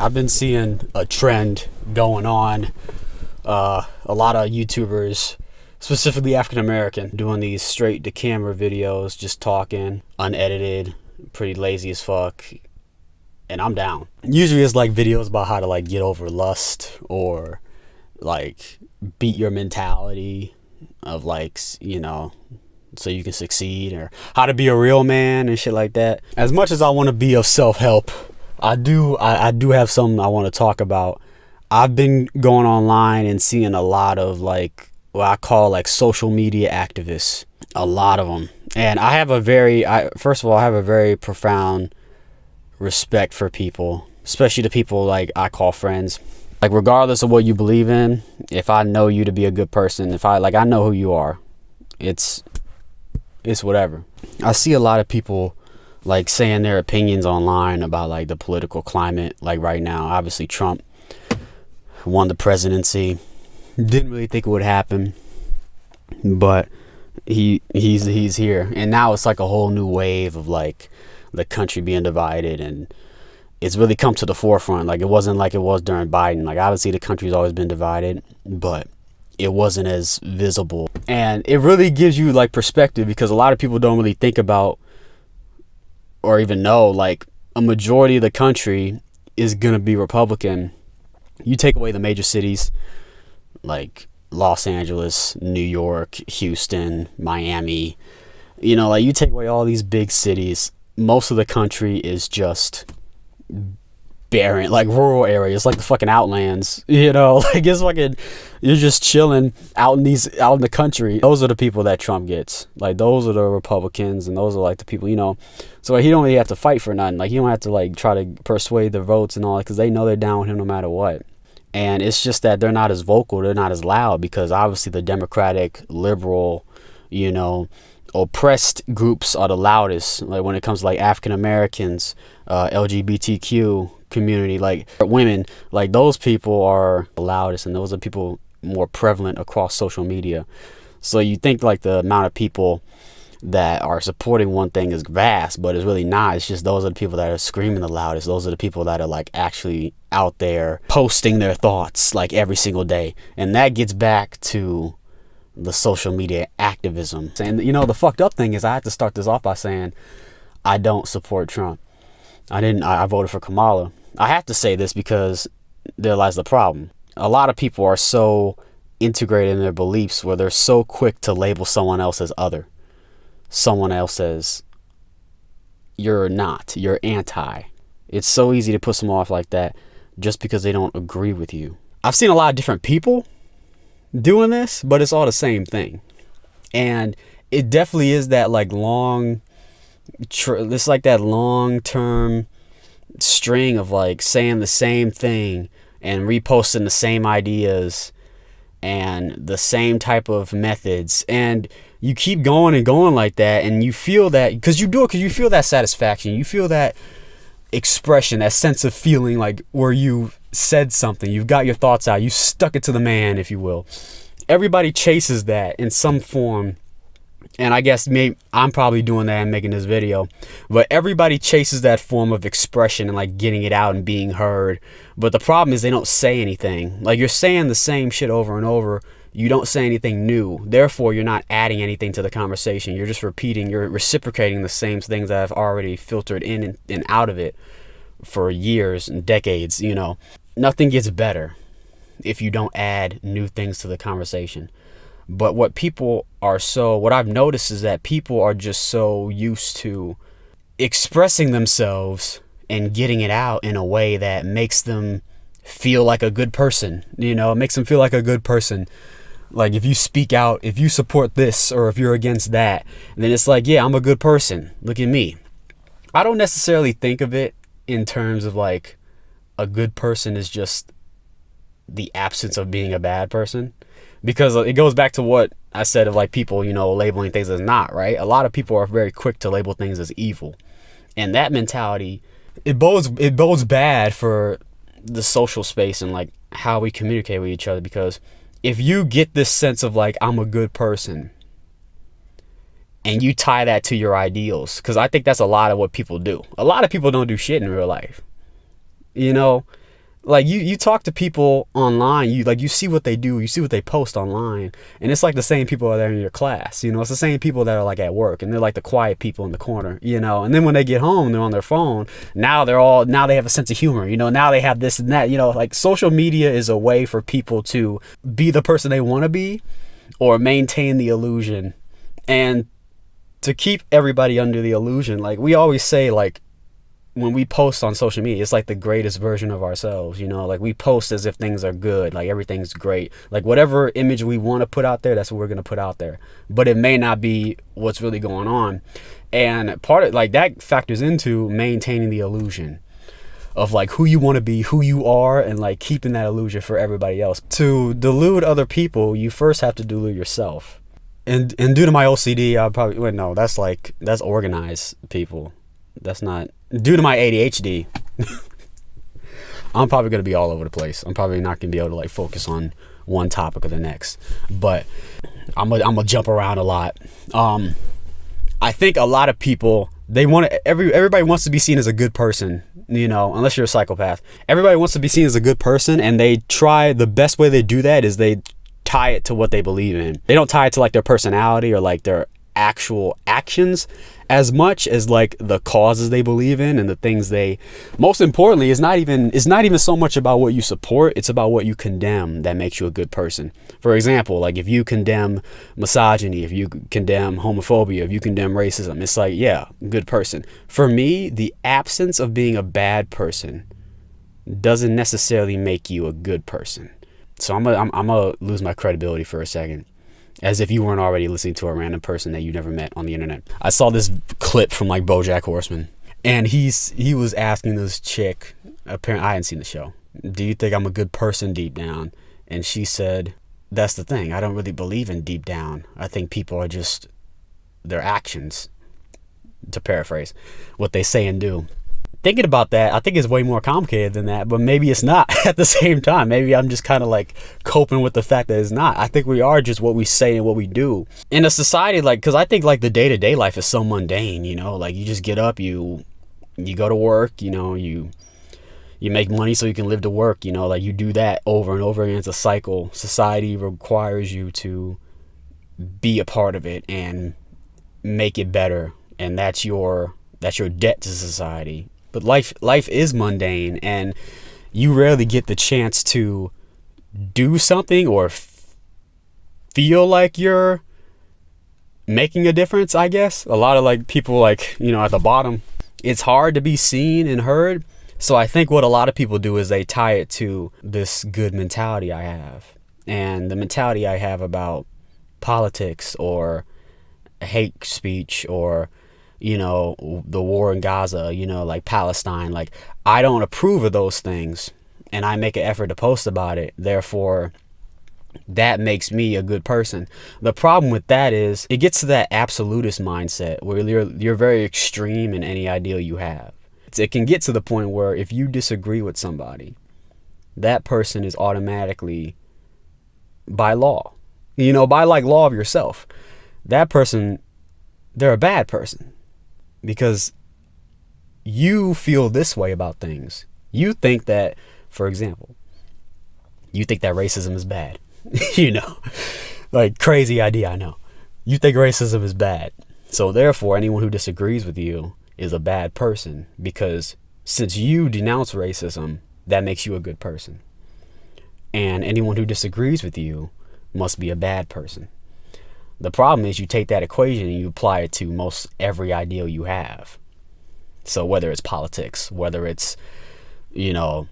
I've been seeing a trend going on. A lot of YouTubers, specifically African American, doing these straight to camera videos, just talking, unedited, pretty lazy as fuck. And I'm down. Usually it's like videos about how to like get over lust or like beat your mentality of like, you know, so you can succeed, or how to be a real man and shit like that. As much as I want to be of self-help, I do have something I want to talk about. I've been going online and seeing a lot of like what I call like social media activists, a lot of them. And I have a very, first of all, I have a very profound respect for people, especially the people like I call friends. Like regardless of what you believe in, if I know you to be a good person, if I know who you are, it's whatever. I see a lot of people like saying their opinions online about like the political climate. Like right now, obviously Trump won the presidency. Didn't really think it would happen, but he's here. And now it's like a whole new wave of like the country being divided, and it's really come to the forefront. Like it wasn't like it was during Biden. Like obviously the country's always been divided, but it wasn't as visible. And it really gives you like perspective, because a lot of people don't really think about or even know like a majority of the country is gonna be Republican. You take away the major cities like Los Angeles, New York, Houston, Miami, you know, like you take away all these big cities, most of the country is just barren, like rural areas, like the fucking outlands, you know, like it's fucking, you're just chilling out in the country. Those are the people that Trump gets. Like those are the Republicans, and those are like the people, you know, so he don't really have to fight for nothing. Like he don't have to like try to persuade the votes and all that, because they know they're down with him no matter what. And it's just that they're not as vocal, they're not as loud, because obviously the Democratic, liberal, you know, oppressed groups are the loudest. Like when it comes to like African Americans, LGBTQ community, like women, like those people are the loudest, and those are people more prevalent across social media. So you think like the amount of people that are supporting one thing is vast, but it's really not. It's just those are the people that are screaming the loudest. Those are the people that are like actually out there posting their thoughts like every single day. And that gets back to the social media activism. And you know, the fucked up thing is I have to start this off by saying I don't support Trump. I voted for Kamala. I have to say this because there lies the problem. A lot of people are so integrated in their beliefs where they're so quick to label someone else as other. Someone else as you're not, you're anti. It's so easy to put someone off like that just because they don't agree with you. I've seen a lot of different people doing this, but it's all the same thing. And it definitely is that like it's like that long-term string of like saying the same thing and reposting the same ideas and the same type of methods, and you keep going and going like that, and you feel that because you feel that satisfaction, you feel that expression, that sense of feeling like where you said something, you've got your thoughts out, you stuck it to the man, if you will. Everybody chases that in some form. And I guess maybe I'm probably doing that and making this video, but everybody chases that form of expression and like getting it out and being heard. But the problem is they don't say anything. Like you're saying the same shit over and over. You don't say anything new. Therefore, you're not adding anything to the conversation. You're just repeating, you're reciprocating the same things that have already filtered in and out of it for years and decades, you know. Nothing gets better if you don't add new things to the conversation. But what I've noticed is that people are just so used to expressing themselves and getting it out in a way that makes them feel like a good person. You know, it makes them feel like a good person. Like if you speak out, if you support this or if you're against that, then it's like, yeah, I'm a good person. Look at me. I don't necessarily think of it in terms of like a good person is just the absence of being a bad person. Because it goes back to what I said of like people, you know, labeling things as not, right? A lot of people are very quick to label things as evil. And that mentality, it bodes bad for the social space and like how we communicate with each other. Because if you get this sense of like, I'm a good person, and you tie that to your ideals, because I think that's a lot of what people do. A lot of people don't do shit in real life. You know, Like you talk to people online, you see what they do, you see what they post online, and it's like the same people that are in your class. It's the same people that are like at work, and they're like the quiet people in the corner. And then when they get home, they're on their phone. Now they have a sense of humor. Now they have this and that. Like social media is a way for people to be the person they want to be, or maintain the illusion, and to keep everybody under the illusion. Like we always say, like, when we post on social media, it's like the greatest version of ourselves. Like we post as if things are good, like everything's great, like whatever image we want to put out there, that's what we're going to put out there, but it may not be what's really going on. And part of like that factors into maintaining the illusion of like who you want to be, who you are, and like keeping that illusion for everybody else. To delude other people, you first have to delude yourself. And due to my OCD, that's organized people. That's not due to my ADHD. I'm probably going to be all over the place. I'm probably not going to be able to like focus on one topic or the next, but I'm gonna jump around a lot. I think a lot of people, everybody wants to be seen as a good person, unless you're a psychopath. Everybody wants to be seen as a good person, and they try, the best way they do that is they tie it to what they believe in. They don't tie it to like their personality or like their actual actions as much as like the causes they believe in and the things they, most importantly, it's not even so much about what you support, it's about what you condemn that makes you a good person. For example, like if you condemn misogyny, if you condemn homophobia, if you condemn racism, it's like, yeah, good person. For me, the absence of being a bad person doesn't necessarily make you a good person. So I'm gonna lose my credibility for a second, as if you weren't already listening to a random person that you never met on the internet. I saw this clip from like BoJack Horseman, and he was asking this chick, apparently I hadn't seen the show, do you think I'm a good person deep down? And she said, that's the thing, I don't really believe in deep down. I think people are just their actions, to paraphrase, what they say and do. Thinking about that, I think it's way more complicated than that, but maybe it's not at the same time. Maybe I'm just kind of like coping with the fact that it's not. I think we are just what we say and what we do. In a society, like, because I think like the day-to-day life is so mundane, like you just get up, you go to work, you make money so you can live to work, like you do that over and over again. It's a cycle. Society requires you to be a part of it and make it better, and that's your debt to society. But life is mundane, and you rarely get the chance to do something or feel like you're making a difference, I guess. A lot of like people like, at the bottom, it's hard to be seen and heard. So I think what a lot of people do is they tie it to this good mentality I have, and the mentality I have about politics or hate speech or the war in Gaza, like Palestine. Like, I don't approve of those things, and I make an effort to post about it. Therefore, that makes me a good person. The problem with that is it gets to that absolutist mindset where you're very extreme in any ideal you have. It can get to the point where if you disagree with somebody, that person is automatically, by law, by like law of yourself, that person, they're a bad person. Because you feel this way about things. You think that, for example, you think that racism is bad. Like crazy idea, I know. You think racism is bad. So therefore, anyone who disagrees with you is a bad person, because since you denounce racism, that makes you a good person. And anyone who disagrees with you must be a bad person. The problem is you take that equation and you apply it to most every ideal you have. So whether it's politics, whether it's,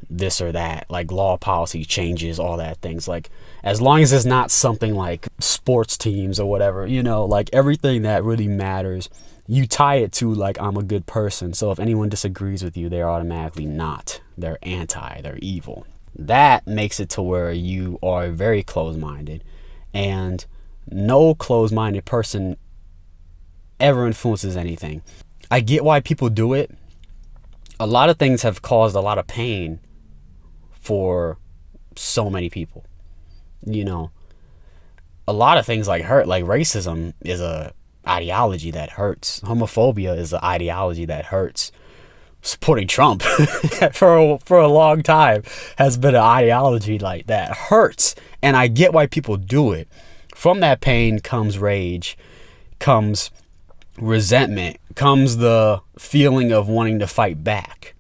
this or that, like law, policy, changes, all that things, like as long as it's not something like sports teams or whatever, like everything that really matters, you tie it to like, I'm a good person. So if anyone disagrees with you, they're automatically not. They're anti, they're evil. That makes it to where you are very closed-minded, and no closed-minded person ever influences anything. I get why people do it. A lot of things have caused a lot of pain for so many people. A lot of things like hurt, like racism is a ideology that hurts. Homophobia is an ideology that hurts. supporting Trump for a long time has been an ideology like that. Hurts. And I get why people do it. From that pain comes rage, comes resentment, comes the feeling of wanting to fight back.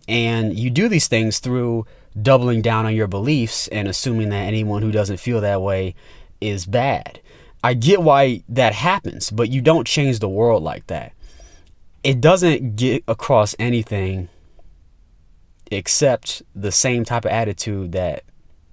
And you do these things through doubling down on your beliefs and assuming that anyone who doesn't feel that way is bad. I get why that happens, but you don't change the world like that. It doesn't get across anything except the same type of attitude that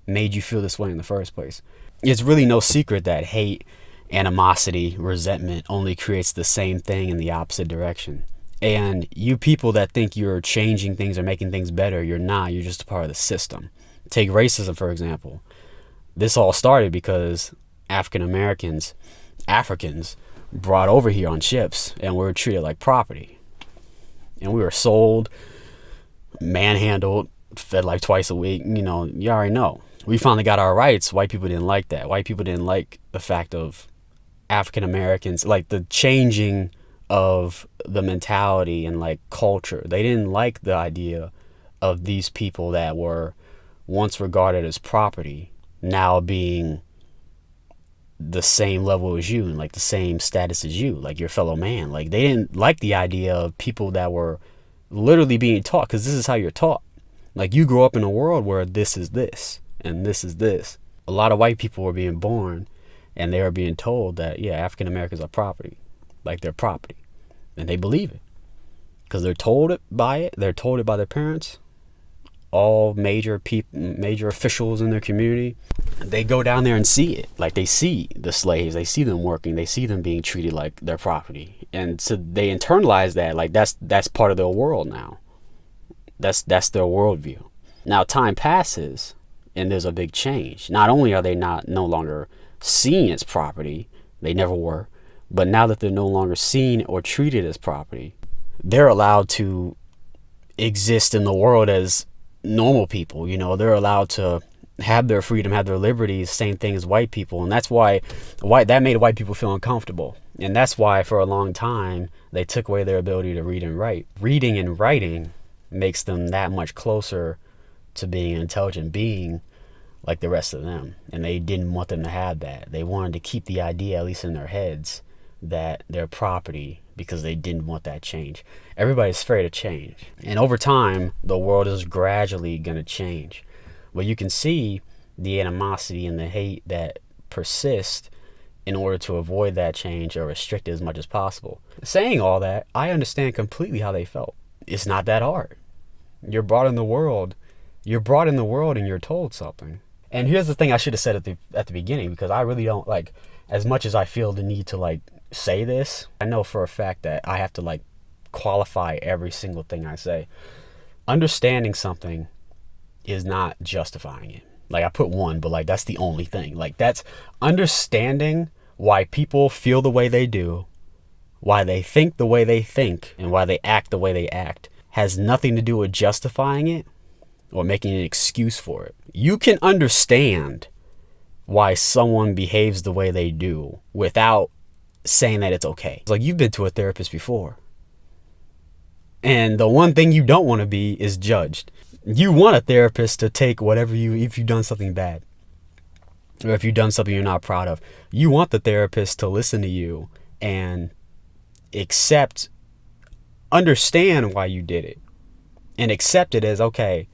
made you feel this way in the first place. It's really no secret that hate, animosity, resentment only creates the same thing in the opposite direction. And you people that think you're changing things or making things better, you're not. You're just a part of the system. Take racism, for example. This all started because Africans, brought over here on ships and we were treated like property. And we were sold, manhandled, fed like twice a week. You know, you already know. We finally got our rights. White people didn't like that. White people didn't like the fact of African Americans, like the changing of the mentality and like culture. They didn't like the idea of these people that were once regarded as property now being the same level as you and like the same status as you, like your fellow man. Like they didn't like the idea of people that were literally being taught, because this is how you're taught. Like you grow up in a world where this is this and this is this. A lot of white people were being born and they were being told that, yeah, African Americans are property, like they're property. And they believe it because they're told it by it. They're told it by their parents. All major officials in their community, they go down there and see it. Like they see the slaves, they see them working, they see them being treated like their property, and so they internalize that. Like that's part of their world now. That's their worldview. Now time passes, and there's a big change. Not only are they no longer seen as property, they never were, but now that they're no longer seen or treated as property, they're allowed to exist in the world as normal people. You know, they're allowed to have their freedom, have their liberties, same thing as white people. And that's why that made white people feel uncomfortable. And that's why for a long time they took away their ability to read and write. Reading and writing makes them that much closer to being an intelligent being like the rest of them. And they didn't want them to have that. They wanted to keep the idea, at least in their heads, that they're property, because they didn't want that change. Everybody's afraid of change. And over time, the world is gradually going to change. But you can see the animosity and the hate that persist in order to avoid that change or restrict it as much as possible. Saying all that, I understand completely how they felt. It's not that hard. You're brought in the world and you're told something. And here's the thing I should have said at the beginning, because I really don't, like, as much as I feel the need to like say this, I know for a fact that I have to like qualify every single thing I say. Understanding something is not justifying it. Like I put one, but like that's the only thing. Like that's understanding why people feel the way they do, why they think the way they think, and why they act the way they act has nothing to do with justifying it or making an excuse for it. You can understand why someone behaves the way they do without saying that it's okay. It's like you've been to a therapist before, and the one thing you don't want to be is judged. You want a therapist to take whatever if you've done something bad, or if you've done something you're not proud of, you want the therapist to listen to you and understand why you did it, and accept it as, okay,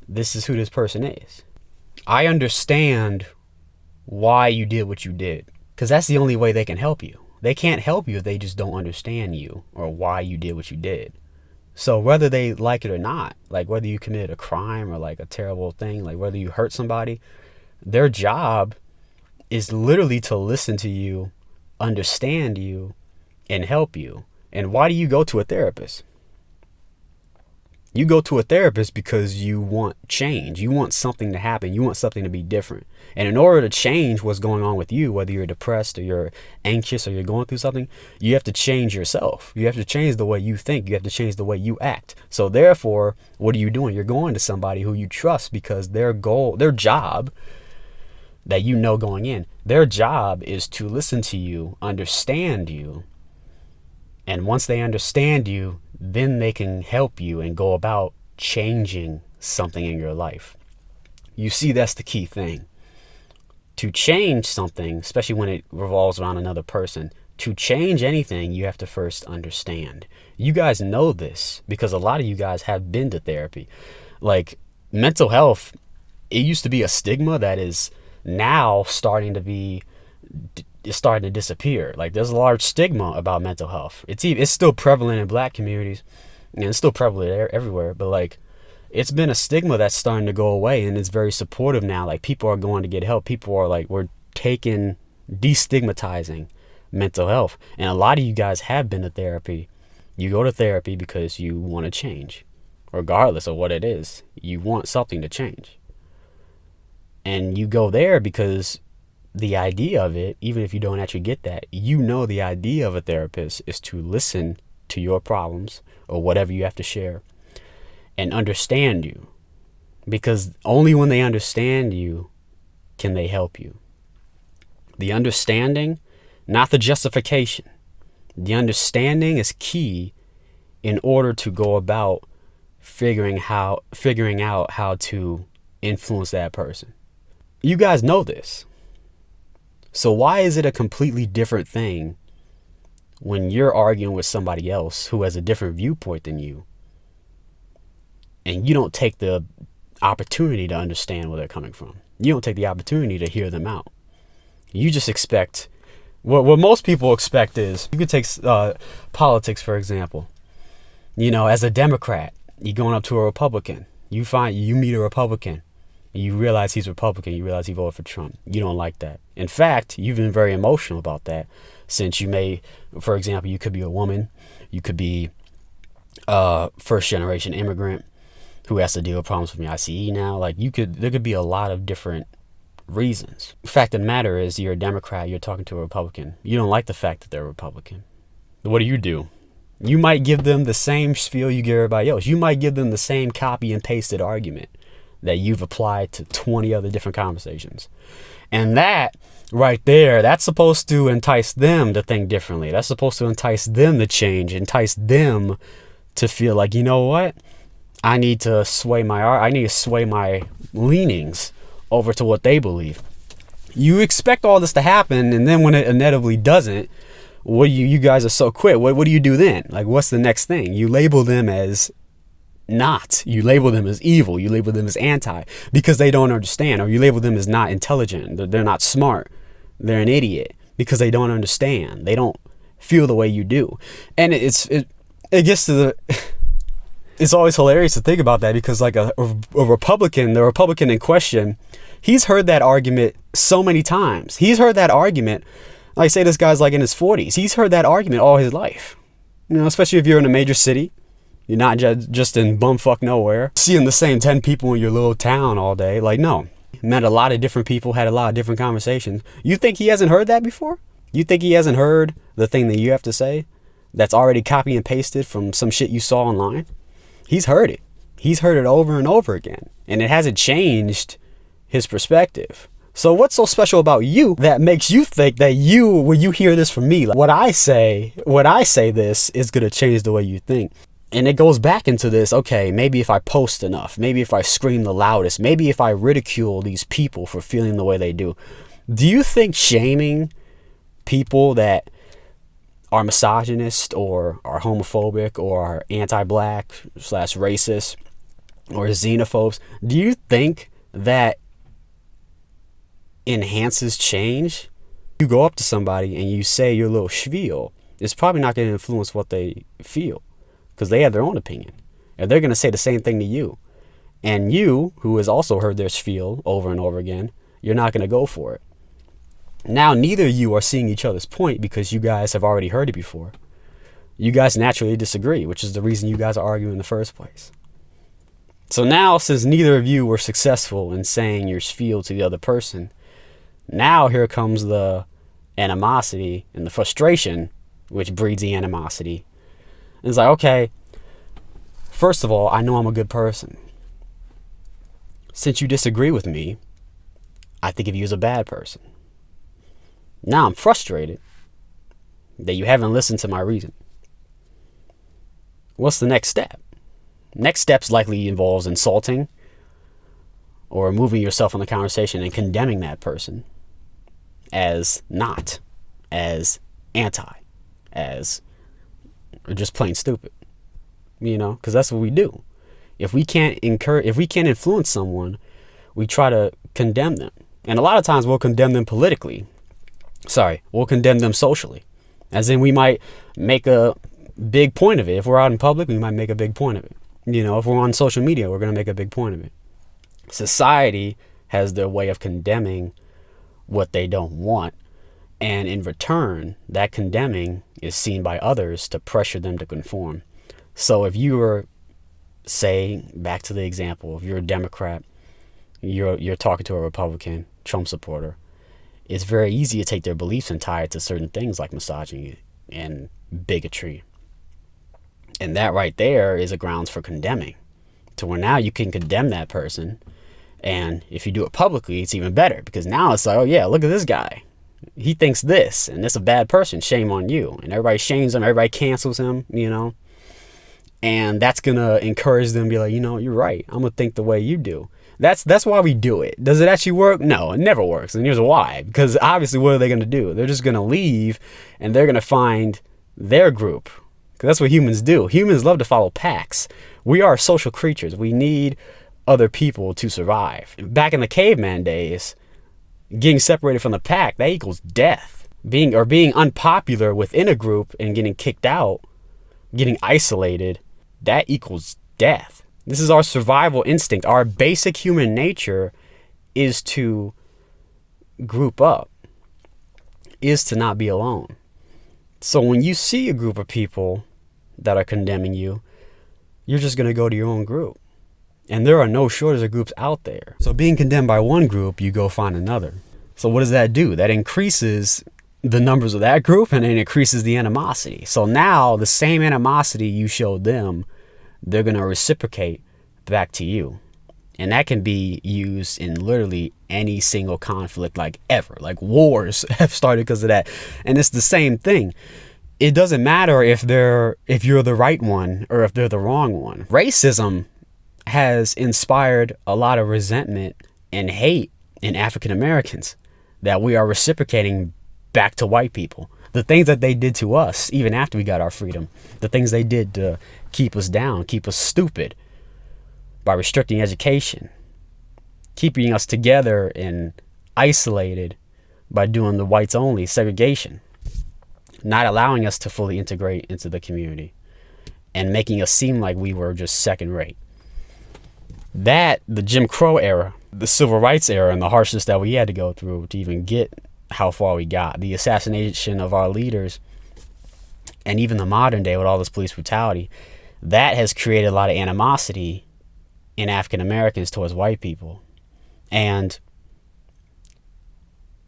this is who this person is. I understand why you did what you did, because that's the only way they can help you. They can't help you if they just don't understand you or why you did what you did. So whether they like it or not, like whether you committed a crime or like a terrible thing, like whether you hurt somebody, their job is literally to listen to you, understand you, and help you. And why do you go to a therapist? You go to a therapist because you want change. You want something to happen. You want something to be different. And in order to change what's going on with you, whether you're depressed or you're anxious or you're going through something, you have to change yourself. You have to change the way you think. You have to change the way you act. So therefore, what are you doing? You're going to somebody who you trust, because their job that you know going in, their job is to listen to you, understand you, And once they understand you, then they can help you and go about changing something in your life. You see, that's the key thing. To change something, especially when it revolves around another person, to change anything, you have to first understand. You guys know this because a lot of you guys have been to therapy. Like, mental health, it used to be a stigma that is now starting to disappear. Like, there's a large stigma about mental health. It's still prevalent in black communities, and it's still prevalent everywhere, but like, it's been a stigma that's starting to go away, and it's very supportive now. Like, people are going to get help. People are like, we're destigmatizing mental health. And a lot of you guys have been to therapy. You go to therapy because you want to change. Regardless of what it is, you want something to change. And you go there because the idea of it, even if you don't actually get that, you know the idea of a therapist is to listen to your problems or whatever you have to share and understand you. Because only when they understand you can they help you. The understanding, not the justification. The understanding is key in order to go about figuring out how to influence that person. You guys know this. So why is it a completely different thing when you're arguing with somebody else who has a different viewpoint than you, and you don't take the opportunity to understand where they're coming from? You don't take the opportunity to hear them out. You just expect, what most people expect is, you could take politics, for example. As a Democrat, you're going up to a Republican. You meet a Republican. You realize he's Republican. You realize he voted for Trump. You don't like that. In fact, you've been very emotional about that, since you may, for example, you could be a woman. You could be a first-generation immigrant who has to deal with problems from the ICE now. Like, there could be a lot of different reasons. The fact of the matter is, you're a Democrat. You're talking to a Republican. You don't like the fact that they're a Republican. What do? You might give them the same spiel you give everybody else. You might give them the same copy and pasted argument that you've applied to 20 other different conversations. And that right there, that's supposed to entice them to think differently. That's supposed to entice them to change, entice them to feel like, you know what? I need to sway my leanings over to what they believe. You expect all this to happen, and then when it inevitably doesn't, you guys are so quick. What do you do then? Like, what's the next thing? You label them as not. You label them as evil. You label them as anti because they don't understand, or you label them as not intelligent. They're not smart. They're an idiot because they don't understand. They don't feel the way you do. And it gets to the it's always hilarious to think about that, because like a Republican, the Republican in question, he's heard that argument so many times. He's heard that argument. Like, say this guy's like in his 40s. He's heard that argument all his life. Especially if you're in a major city. You're not just in bumfuck nowhere, seeing the same 10 people in your little town all day. Like, no. Met a lot of different people, had a lot of different conversations. You think he hasn't heard that before? You think he hasn't heard the thing that you have to say that's already copy and pasted from some shit you saw online? He's heard it. He's heard it over and over again. And it hasn't changed his perspective. So what's so special about you that makes you think that when you hear this from me, like, what I say this is going to change the way you think? And it goes back into this, okay, maybe if I post enough, maybe if I scream the loudest, maybe if I ridicule these people for feeling the way they do. Do you think shaming people that are misogynist or are homophobic or are anti-black / racist or xenophobes, do you think that enhances change? You go up to somebody and you say your little spiel, it's probably not going to influence what they feel, because they have their own opinion, and they're going to say the same thing to you. And you, who has also heard their spiel over and over again, you're not going to go for it. Now, neither of you are seeing each other's point because you guys have already heard it before. You guys naturally disagree, which is the reason you guys are arguing in the first place. So now, since neither of you were successful in saying your spiel to the other person, now here comes the animosity and the frustration, which breeds the animosity. And it's like, okay, first of all, I know I'm a good person. Since you disagree with me, I think of you as a bad person. Now I'm frustrated that you haven't listened to my reason. what's the next step? Next steps likely involves insulting or removing yourself from the conversation and condemning that person as not, as anti, as, or just plain stupid, because that's what we do. If we can't influence someone, we try to condemn them. And a lot of times we'll condemn them politically. We'll condemn them socially. As in, we might make a big point of it. If we're out in public, we might make a big point of it. If we're on social media, we're going to make a big point of it. Society has their way of condemning what they don't want. And in return, that condemning is seen by others to pressure them to conform. So if you were, say, back to the example, if you're a Democrat, you're talking to a Republican, Trump supporter, it's very easy to take their beliefs and tie it to certain things like misogyny and bigotry. And that right there is a grounds for condemning, to where now you can condemn that person. And if you do it publicly, it's even better, because now it's like, oh yeah, look at this guy. He thinks this, and this is a bad person. Shame on you. And everybody shames him. Everybody cancels him, and that's going to encourage them to be like, you're right. I'm going to think the way you do. That's why we do it. Does it actually work? No, it never works. And here's why. Because obviously, what are they going to do? They're just going to leave, and they're going to find their group. Because that's what humans do. Humans love to follow packs. We are social creatures. We need other people to survive. Back in the caveman days, getting separated from the pack, that equals death. Being unpopular within a group and getting kicked out, getting isolated, that equals death. This is our survival instinct. Our basic human nature is to group up, is to not be alone. So when you see a group of people that are condemning you, you're just going to go to your own group. And there are no shortage of groups out there. So being condemned by one group, you go find another. So what does that do? That increases the numbers of that group, and it increases the animosity. So now the same animosity you showed them, they're going to reciprocate back to you. And that can be used in literally any single conflict, like ever. Like wars have started because of that. And it's the same thing. It doesn't matter if you're the right one or if they're the wrong one. Racism has inspired a lot of resentment and hate in African Americans that we are reciprocating back to white people. The things that they did to us, even after we got our freedom, the things they did to keep us down, keep us stupid, by restricting education, keeping us together and isolated by doing the whites only segregation, not allowing us to fully integrate into the community, and making us seem like we were just second rate. That, the Jim Crow era, the civil rights era, and the harshness that we had to go through to even get how far we got, the assassination of our leaders, and even the modern day with all this police brutality, that has created a lot of animosity in African Americans towards white people. And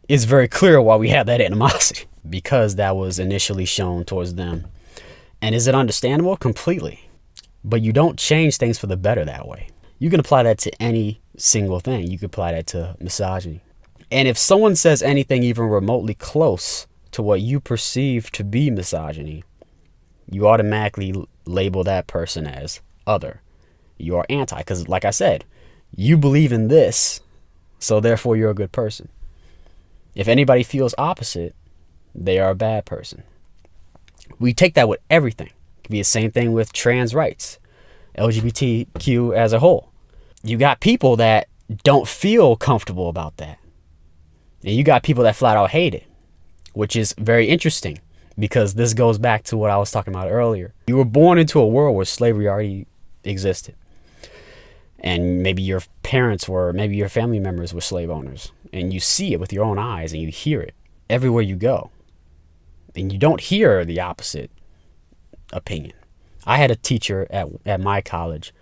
it's very clear why we have that animosity, because that was initially shown towards them. And is it understandable? Completely. But you don't change things for the better that way. You can apply that to any single thing. You could apply that to misogyny. And if someone says anything even remotely close to what you perceive to be misogyny, you automatically label that person as other. You are anti, because like I said, you believe in this, so therefore you're a good person. If anybody feels opposite, they are a bad person. We take that with everything. It could be the same thing with trans rights, LGBTQ as a whole. You got people that don't feel comfortable about that. And you got people that flat out hate it, which is very interesting, because this goes back to what I was talking about earlier. You were born into a world where slavery already existed. And maybe your parents were, maybe your family members were slave owners. And you see it with your own eyes and you hear it everywhere you go. And you don't hear the opposite opinion. I had a teacher at my college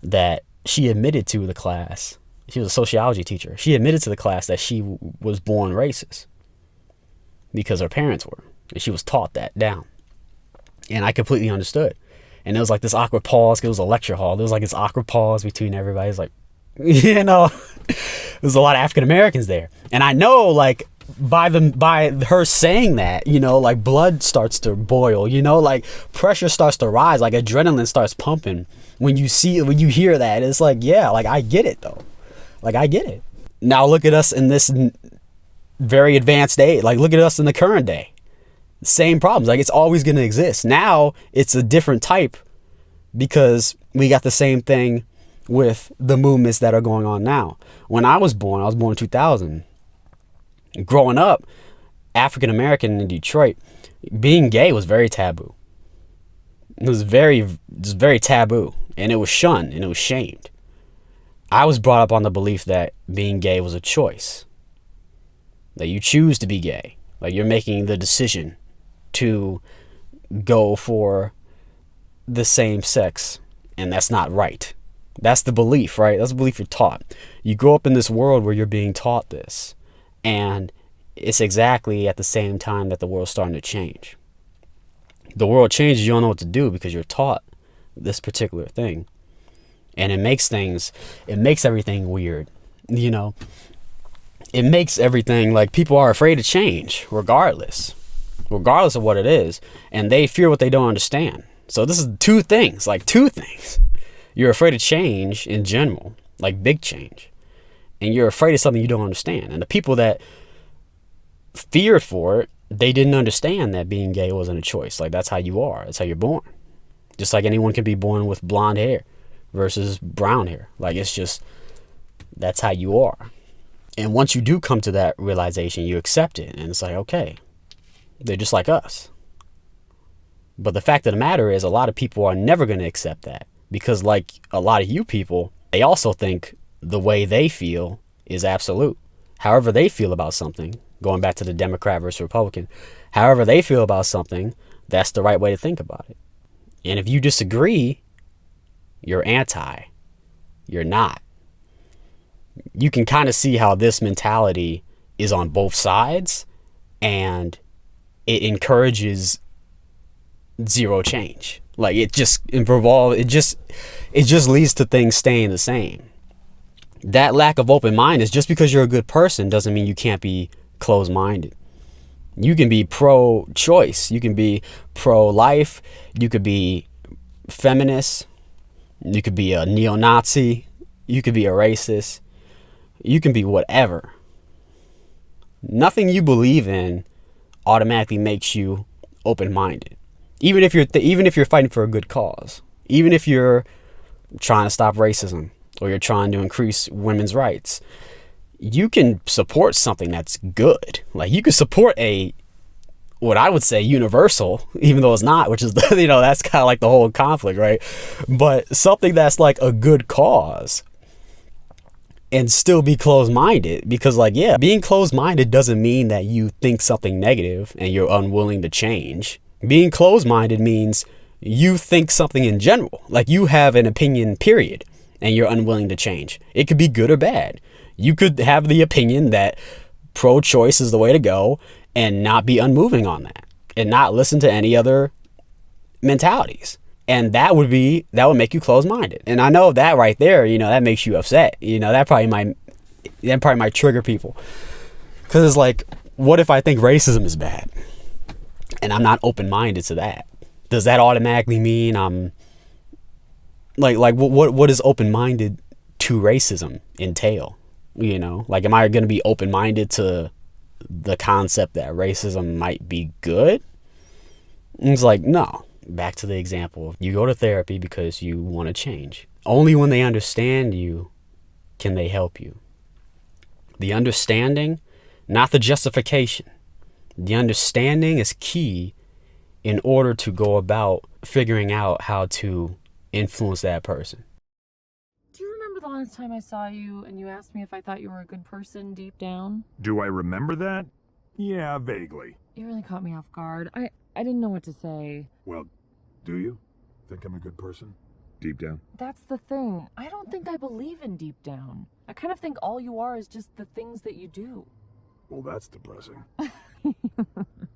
that she admitted to the class. She was a sociology teacher. She admitted to the class that she was born racist because her parents were. And she was taught that down. And I completely understood. And there was like this awkward pause. It was a lecture hall. There was like this awkward pause between everybody. It's like, there's a lot of African Americans there. And I know, like, by her saying that, like blood starts to boil, like pressure starts to rise, like adrenaline starts pumping when you hear that. It's like, yeah, like I get it though. Like I get it. Now look at us in this very advanced age. Like look at us in the current day. Same problems. Like it's always going to exist. Now it's a different type because we got the same thing with the movements that are going on now. When I was born in 2000. Growing up, African American in Detroit, being gay was very taboo. It was very taboo, and it was shunned and it was shamed. I was brought up on the belief that being gay was a choice. That you choose to be gay. Like you're making the decision to go for the same sex, and that's not right. That's the belief, right? That's the belief you're taught. You grow up in this world where you're being taught this. And it's exactly at the same time that the world's starting to change. The world changes, you don't know what to do because you're taught this particular thing. And it makes everything weird. It makes everything like people are afraid to change regardless of what it is. And they fear what they don't understand. So this is two things. You're afraid of change in general, like big change. And you're afraid of something you don't understand. And the people that feared for it, they didn't understand that being gay wasn't a choice. Like that's how you are. That's how you're born. Just like anyone can be born with blonde hair versus brown hair. Like it's just, that's how you are. And once you do come to that realization, you accept it. And it's like, okay, they're just like us. But the fact of the matter is a lot of people are never going to accept that. Because like a lot of you people, they also think the way they feel is absolute. However they feel about something, going back to the Democrat versus Republican, however they feel about something, that's the right way to think about it. And if you disagree, you're anti. You're not. You can kind of see how this mentality is on both sides, and it encourages zero change. Like it just leads to things staying the same. That lack of open mind is just because you're a good person doesn't mean you can't be closed-minded. You can be pro-choice. You can be pro-life. You could be feminist. You could be a neo-Nazi. You could be a racist. You can be whatever. Nothing you believe in automatically makes you open-minded. Even if you're fighting for a good cause. Even if you're trying to stop racism. Or you're trying to increase women's rights, you can support something that's good. Like you can support what I would say universal, even though it's not, which is, that's kind of like the whole conflict, right? But something that's like a good cause and still be closed-minded, because being closed-minded doesn't mean that you think something negative and you're unwilling to change. Being closed-minded means you think something in general, like you have an opinion, period. And you're unwilling to change. It could be good or bad. You could have the opinion that pro-choice is the way to go and not be unmoving on that and not listen to any other mentalities. And that would make you closed-minded. And I know that right there, that makes you upset. That probably might trigger people. Because it's like, what if I think racism is bad? And I'm not open-minded to that. Does that automatically mean I'm what does open-minded to racism entail? Am I going to be open-minded to the concept that racism might be good? And it's like, no. Back to the example. You go to therapy because you want to change. Only when they understand you can they help you. The understanding, not the justification. The understanding is key in order to go about figuring out how to influence that person. Do you remember the last time I saw you and you asked me if I thought you were a good person deep down? Do I remember that? Yeah, vaguely. You really caught me off guard. I didn't know what to say. Well, do you think I'm a good person? Deep down? That's the thing. I don't think I believe in deep down. I kind of think all you are is just the things that you do. Well, that's depressing.